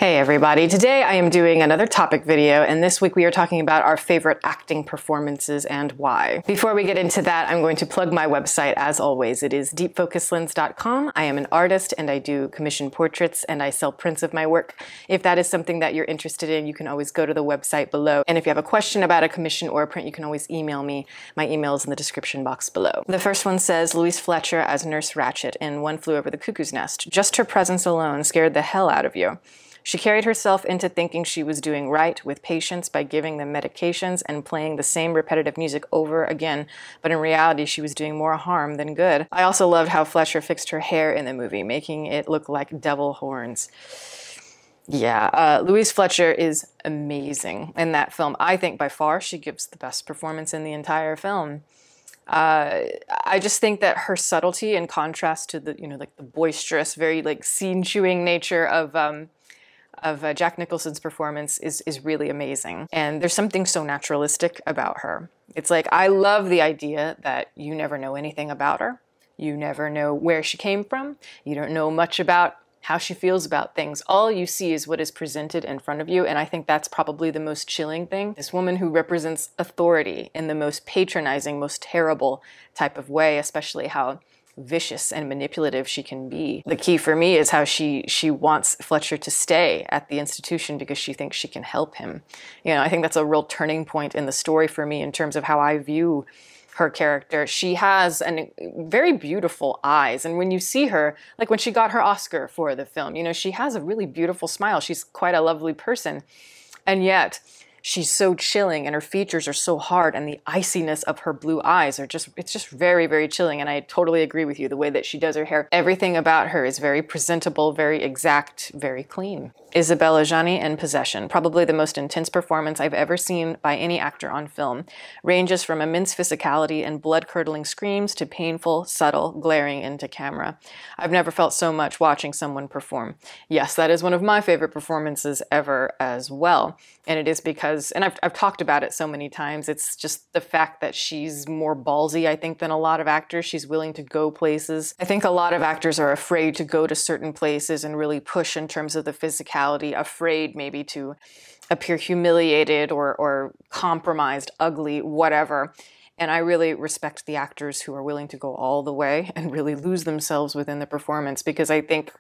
Hey everybody, today I am doing another topic video, and this week we are talking about our favorite acting performances and why. Before we get into that, I'm going to plug my website as always. It is deepfocuslens.com. I am an artist and I do commission portraits and I sell prints of my work. If that is something that you're interested in, you can always go to the website below. And if you have a question about a commission or a print, you can always email me. My email is in the description box below. The first one says, Louise Fletcher as Nurse Ratched in One Flew Over the Cuckoo's Nest. Just her presence alone scared the hell out of you. She carried herself into thinking she was doing right with patients by giving them medications and playing the same repetitive music over again, but in reality she was doing more harm than good. I also loved how Fletcher fixed her hair in the movie, making it look like devil horns. Yeah, Louise Fletcher is amazing in that film. I think by far she gives the best performance in the entire film. I just think that her subtlety in contrast to the, like the boisterous, very like scene-chewing nature of Jack Nicholson's performance is really amazing. And there's something so naturalistic about her. It's like, I love the idea that you never know anything about her. You never know where she came from. You don't know much about how she feels about things. All you see is what is presented in front of you, and I think that's probably the most chilling thing. This woman who represents authority in the most patronizing, most terrible type of way, especially how vicious and manipulative she can be. The key for me is how she wants Fletcher to stay at the institution because she thinks she can help him. I think that's a real turning point in the story for me in terms of how I view her character. She has very beautiful eyes, and when you see her, like when she got her Oscar for the film, she has a really beautiful smile. She's quite a lovely person, and yet she's so chilling and her features are so hard, and the iciness of her blue eyes are it's just very, very chilling. And I totally agree with you, the way that she does her hair. Everything about her is very presentable, very exact, very clean. Isabelle Huppert in Possession, probably the most intense performance I've ever seen by any actor on film. Ranges from immense physicality and blood-curdling screams to painful, subtle, glaring into camera. I've never felt so much watching someone perform. Yes, that is one of my favorite performances ever as well. And it is because, and I've talked about it so many times, it's just the fact that she's more ballsy, I think, than a lot of actors. She's willing to go places. I think a lot of actors are afraid to go to certain places and really push in terms of the physicality, afraid maybe to appear humiliated or compromised, ugly, whatever. And I really respect the actors who are willing to go all the way and really lose themselves within the performance, because I think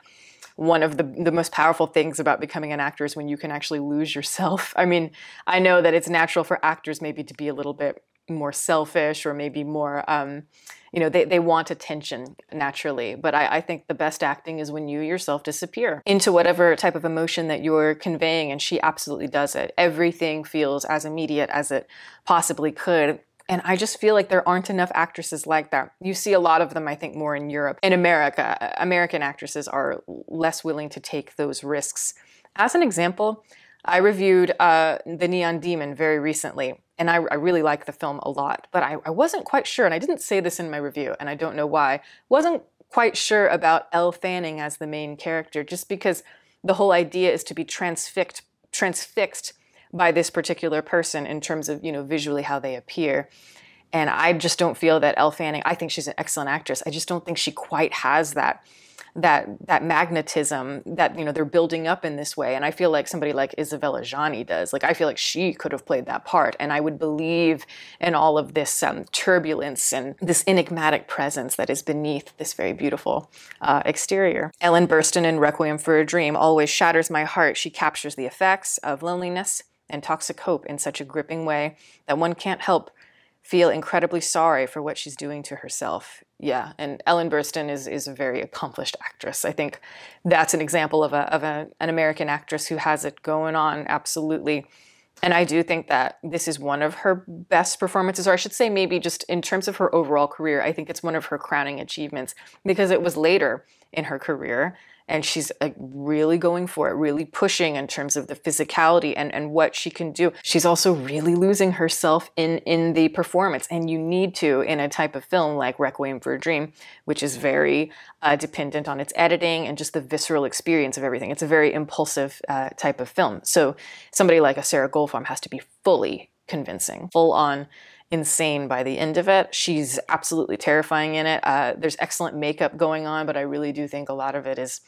one of the most powerful things about becoming an actor is when you can actually lose yourself. I mean, I know that it's natural for actors maybe to be a little bit more selfish or maybe more, they want attention naturally. But I think the best acting is when you yourself disappear into whatever type of emotion that you're conveying, and she absolutely does it. Everything feels as immediate as it possibly could. And I just feel like there aren't enough actresses like that. You see a lot of them, I think, more in Europe. In America, American actresses are less willing to take those risks. As an example, I reviewed The Neon Demon very recently, and I really like the film a lot, but I wasn't quite sure, and I didn't say this in my review, and I don't know why, wasn't quite sure about Elle Fanning as the main character, just because the whole idea is to be transfixed by this particular person in terms of, visually how they appear. And I just don't feel that Elle Fanning, I think she's an excellent actress. I just don't think she quite has that magnetism that, they're building up in this way. And I feel like somebody like Isabelle Huppert does. Like, I feel like she could have played that part. And I would believe in all of this turbulence and this enigmatic presence that is beneath this very beautiful exterior. Ellen Burstyn in Requiem for a Dream always shatters my heart. She captures the effects of loneliness and toxic hope in such a gripping way that one can't help feel incredibly sorry for what she's doing to herself. Yeah, and Ellen Burstyn is a very accomplished actress. I think that's an example of an American actress who has it going on, absolutely. And I do think that this is one of her best performances, or I should say maybe just in terms of her overall career, I think it's one of her crowning achievements, because it was later in her career and she's really going for it, really pushing in terms of the physicality and what she can do. She's also really losing herself in the performance, and you need to in a type of film like Requiem for a Dream, which is very dependent on its editing and just the visceral experience of everything. It's a very impulsive type of film. So somebody like a Sarah Goldfarb has to be fully convincing, full on insane by the end of it. She's absolutely terrifying in it. There's excellent makeup going on, but I really do think a lot of it is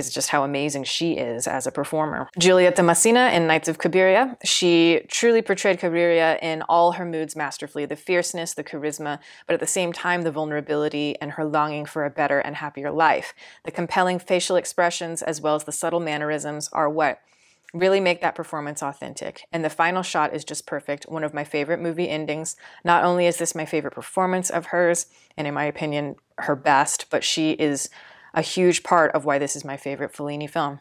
is just how amazing she is as a performer. Julieta Masina in Knights of Cabiria. She truly portrayed Cabiria in all her moods masterfully. The fierceness, the charisma, but at the same time the vulnerability and her longing for a better and happier life. The compelling facial expressions as well as the subtle mannerisms are what really make that performance authentic. And the final shot is just perfect. One of my favorite movie endings. Not only is this my favorite performance of hers, and in my opinion, her best, but she is a huge part of why this is my favorite Fellini film.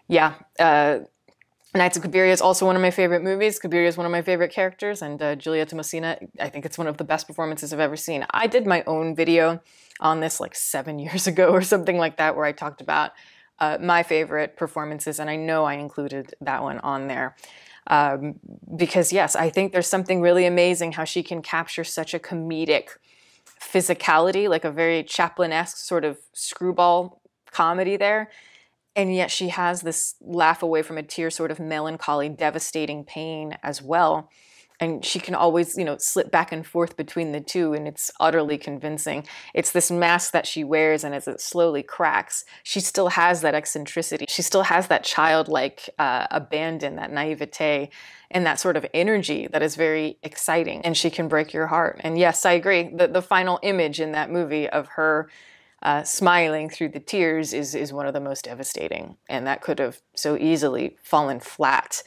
Yeah, Knights of Cabiria is also one of my favorite movies. Cabiria is one of my favorite characters, and Julieta Masina, I think it's one of the best performances I've ever seen. I did my own video on this like 7 years ago or something like that, where I talked about my favorite performances, and I know I included that one on there. Because yes, I think there's something really amazing how she can capture such a comedic physicality, like a very Chaplin-esque sort of screwball comedy there. And yet she has this laugh away from a tear sort of melancholy, devastating pain as well. And she can always, you know, slip back and forth between the two, and it's utterly convincing. It's this mask that she wears, and as it slowly cracks, she still has that eccentricity. She still has that childlike abandon, that naivete, and that sort of energy that is very exciting, and she can break your heart. And yes, I agree. The final image in that movie of her smiling through the tears is one of the most devastating, and that could have so easily fallen flat.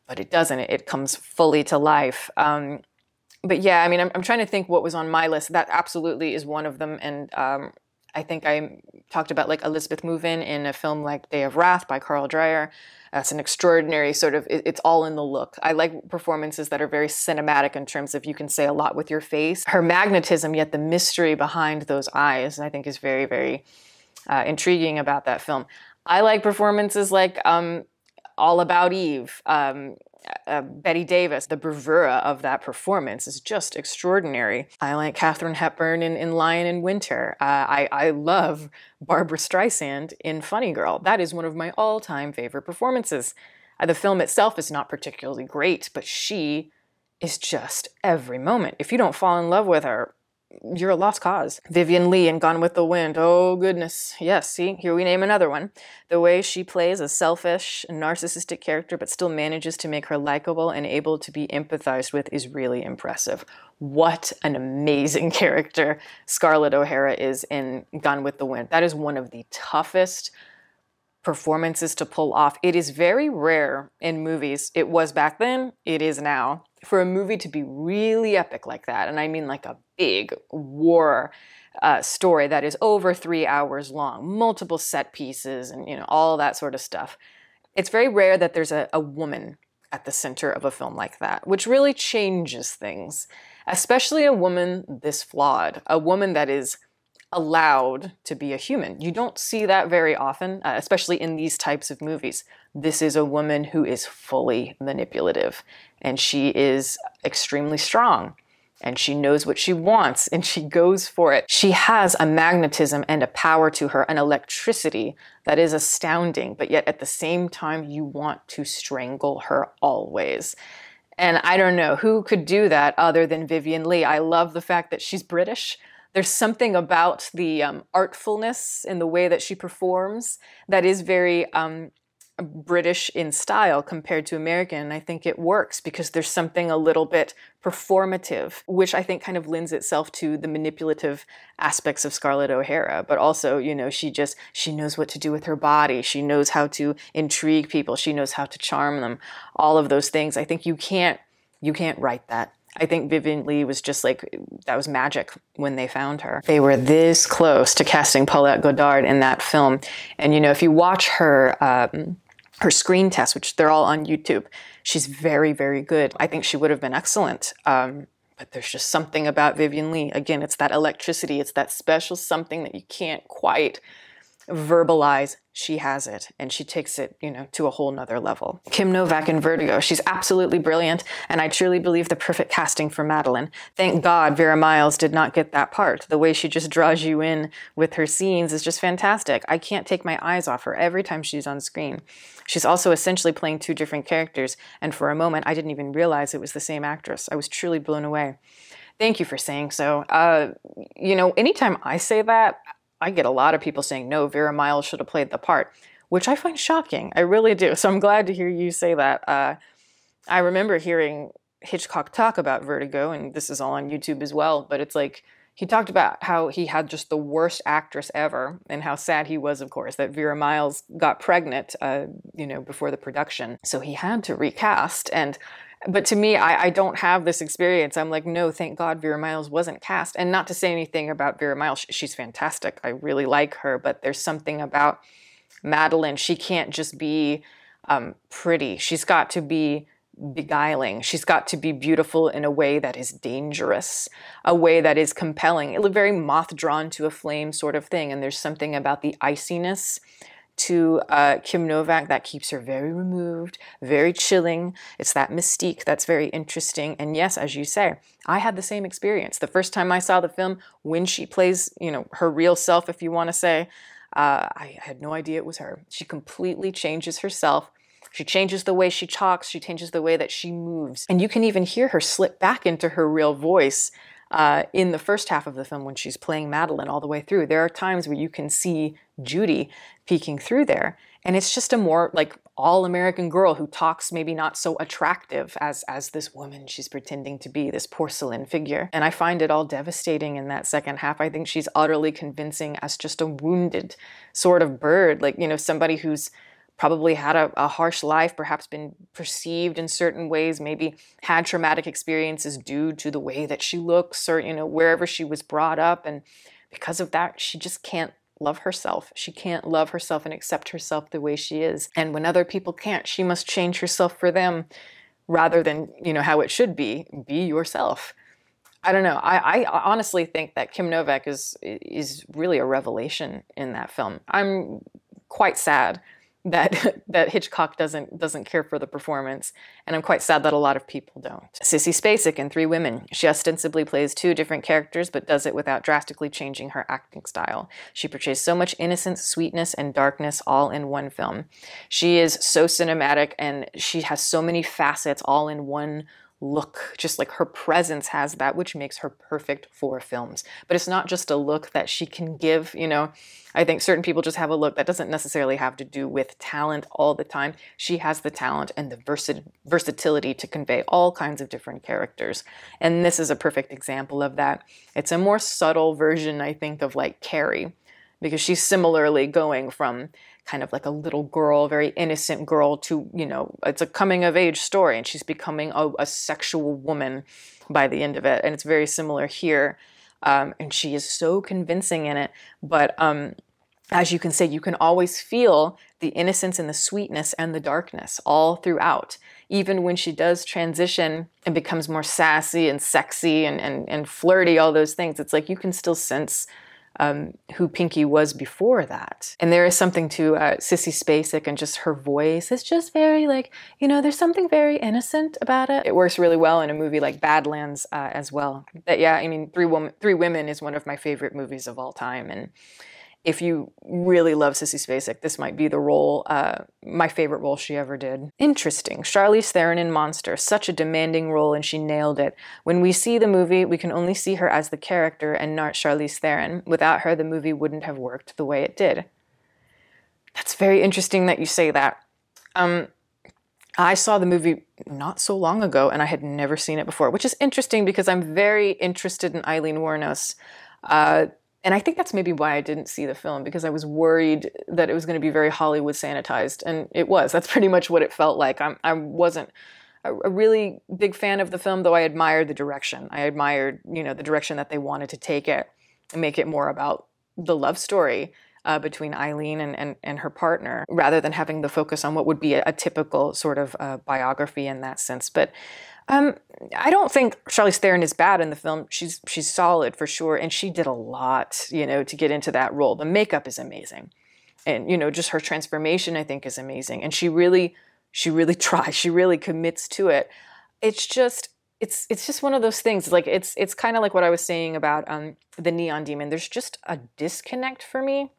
But it doesn't. It comes fully to life. But yeah, I mean, I'm trying to think what was on my list. That absolutely is one of them. And I think I talked about like Elizabeth Move-In in a film like Day of Wrath by Carl Dreyer. That's an extraordinary sort of, it's all in the look. I like performances that are very cinematic in terms of you can say a lot with your face. Her magnetism, yet the mystery behind those eyes, I think is very, very intriguing about that film. I like performances like All About Eve. Bette Davis, the bravura of that performance is just extraordinary. I like Katharine Hepburn in Lion in Winter. I love Barbara Streisand in Funny Girl. That is one of my all-time favorite performances. The film itself is not particularly great, but she is just every moment. If you don't fall in love with her, you're a lost cause. Vivian Lee in Gone with the Wind. Oh, goodness. Yes, see, here we name another one. The way she plays a selfish, narcissistic character but still manages to make her likable and able to be empathized with is really impressive. What an amazing character Scarlett O'Hara is in Gone with the Wind. That is one of the toughest performances to pull off. It is very rare in movies. It was back then, it is now, for a movie to be really epic like that. And I mean like a big war story that is over 3 hours long, multiple set pieces and, you know, all that sort of stuff. It's very rare that there's a woman at the center of a film like that, which really changes things, especially a woman this flawed, a woman that is allowed to be a human. You don't see that very often, especially in these types of movies. This is a woman who is fully manipulative, and she is extremely strong, and she knows what she wants, and she goes for it. She has a magnetism and a power to her, an electricity that is astounding, but yet at the same time, you want to strangle her always. And I don't know who could do that other than Vivian Lee. I love the fact that she's British. There's something about the artfulness in the way that she performs that is very British in style compared to American. And I think it works because there's something a little bit performative, which I think kind of lends itself to the manipulative aspects of Scarlett O'Hara. But also, you know, she knows what to do with her body. She knows how to intrigue people. She knows how to charm them. All of those things. I think you can't write that. I think Vivian Lee was just like, that was magic when they found her. They were this close to casting Paulette Goddard in that film. And, you know, if you watch her, her screen tests, which they're all on YouTube, she's very, very good. I think she would have been excellent. But there's just something about Vivian Lee. Again, it's that electricity. It's that special something that you can't quite verbalize. She has it, and she takes it, you know, to a whole nother level. Kim Novak in Vertigo. She's absolutely brilliant, and I truly believe the perfect casting for Madeline. Thank God Vera Miles did not get that part. The way she just draws you in with her scenes is just fantastic. I can't take my eyes off her every time she's on screen. She's also essentially playing two different characters, and for a moment, I didn't even realize it was the same actress. I was truly blown away. Thank you for saying so. You know, anytime I say that, I get a lot of people saying, no, Vera Miles should have played the part, which I find shocking. I really do. So I'm glad to hear you say that. I remember hearing Hitchcock talk about Vertigo, and this is all on YouTube as well, but it's like, he talked about how he had just the worst actress ever, and how sad he was, of course, that Vera Miles got pregnant, you know, before the production. So he had to recast. But to me, I don't have this experience. I'm like, no, thank God Vera Miles wasn't cast. And not to say anything about Vera Miles. She's fantastic. I really like her. But there's something about Madeleine. She can't just be pretty. She's got to be beguiling. She's got to be beautiful in a way that is dangerous, a way that is compelling. It looked very moth drawn to a flame sort of thing. And there's something about the iciness to Kim Novak that keeps her very removed, very chilling. It's that mystique that's very interesting. And yes, as you say, I had the same experience. The first time I saw the film, when she plays, you know, her real self, if you want to say, I had no idea it was her. She completely changes herself. She changes the way she talks. She changes the way that she moves. And you can even hear her slip back into her real voice in the first half of the film when she's playing Madeleine all the way through. There are times where you can see Judy peeking through there, and it's just a more like all-American girl who talks maybe not so attractive as this woman she's pretending to be, this porcelain figure. And I find it all devastating in that second half. I think she's utterly convincing as just a wounded sort of bird, like, you know, somebody who's probably had a harsh life, perhaps been perceived in certain ways, maybe had traumatic experiences due to the way that she looks or, you know, wherever she was brought up. And because of that, she just can't love herself. She can't love herself and accept herself the way she is. And when other people can't, she must change herself for them rather than, you know, how it should be yourself. I don't know. I honestly think that Kim Novak is really a revelation in that film. I'm quite sad that Hitchcock doesn't care for the performance, and I'm quite sad that a lot of people don't. Sissy Spacek in Three Women. She ostensibly plays two different characters, but does it without drastically changing her acting style. She portrays so much innocence, sweetness, and darkness all in one film. She is so cinematic, and she has so many facets all in one look. Just like her presence has that, which makes her perfect for films. But it's not just a look that she can give, you know. I think certain people just have a look that doesn't necessarily have to do with talent all the time. She has the talent and the versatility to convey all kinds of different characters. And this is a perfect example of that. It's a more subtle version, I think, of like Carrie, because she's similarly going from kind of like a little girl, very innocent girl, to, you know, it's a coming of age story, and she's becoming a sexual woman by the end of it. And it's very similar here. And she is so convincing in it. But as you can say, you can always feel the innocence and the sweetness and the darkness all throughout. Even when she does transition and becomes more sassy and sexy and flirty, all those things, it's like you can still sense who Pinky was before that. And there is something to Sissy Spacek, and just her voice is just very like, you know, there's something very innocent about it. It works really well in a movie like Badlands as well. But yeah, I mean, Three Women is one of my favorite movies of all time. And if you really love Sissy Spacek, this might be the role, my favorite role she ever did. Interesting. Charlize Theron in Monster. Such a demanding role, and she nailed it. When we see the movie, we can only see her as the character and not Charlize Theron. Without her, the movie wouldn't have worked the way it did. That's very interesting that you say that. I saw the movie not so long ago, and I had never seen it before, which is interesting because I'm very interested in Aileen Wuornos. And I think that's maybe why I didn't see the film, because I was worried that it was going to be very Hollywood sanitized. And it was. That's pretty much what it felt like. I wasn't a really big fan of the film, though I admired the direction. I admired, you know, the direction that they wanted to take it and make it more about the love story between Aileen and her partner, rather than having the focus on what would be a typical sort of biography in that sense. But I don't think Charlize Theron is bad in the film. She's solid for sure, and she did a lot, you know, to get into that role. The makeup is amazing, and you know, just her transformation I think is amazing, and she really tries. She really commits to it. It's just one of those things. Like it's kind of like what I was saying about the Neon Demon. There's just a disconnect for me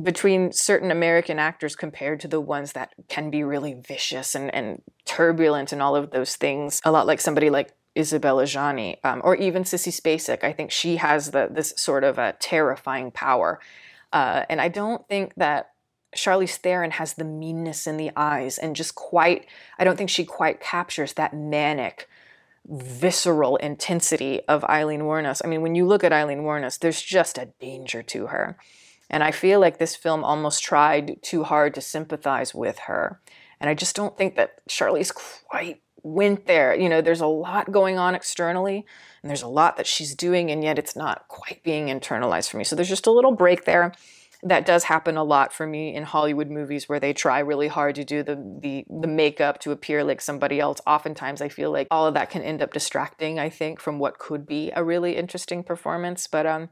between certain American actors compared to the ones that can be really vicious and turbulent and all of those things. A lot like somebody like Isabelle Huppert, or even Sissy Spacek. I think she has this sort of a terrifying power. And I don't think that Charlize Theron has the meanness in the eyes and just quite, I don't think she quite captures that manic, visceral intensity of Aileen Wuornos. I mean, when you look at Aileen Wuornos, there's just a danger to her. And I feel like this film almost tried too hard to sympathize with her. And I just don't think that Charlize quite went there. You know, there's a lot going on externally, and there's a lot that she's doing, and yet it's not quite being internalized for me. So there's just a little break there. That does happen a lot for me in Hollywood movies where they try really hard to do the makeup to appear like somebody else. Oftentimes I feel like all of that can end up distracting, I think, from what could be a really interesting performance. But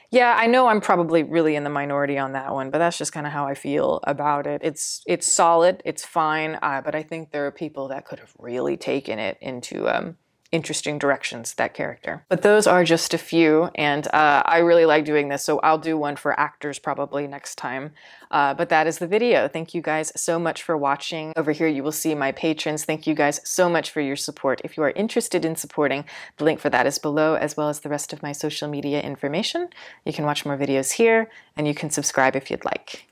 yeah, I know I'm probably really in the minority on that one, but that's just kind of how I feel about it. It's solid, it's fine, but I think there are people that could have really taken it into interesting directions, that character. But those are just a few, and I really like doing this, so I'll do one for actors probably next time. But that is the video. Thank you guys so much for watching. Over here you will see my patrons. Thank you guys so much for your support. If you are interested in supporting, the link for that is below, as well as the rest of my social media information. You can watch more videos here, and you can subscribe if you'd like.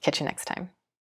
Catch you next time.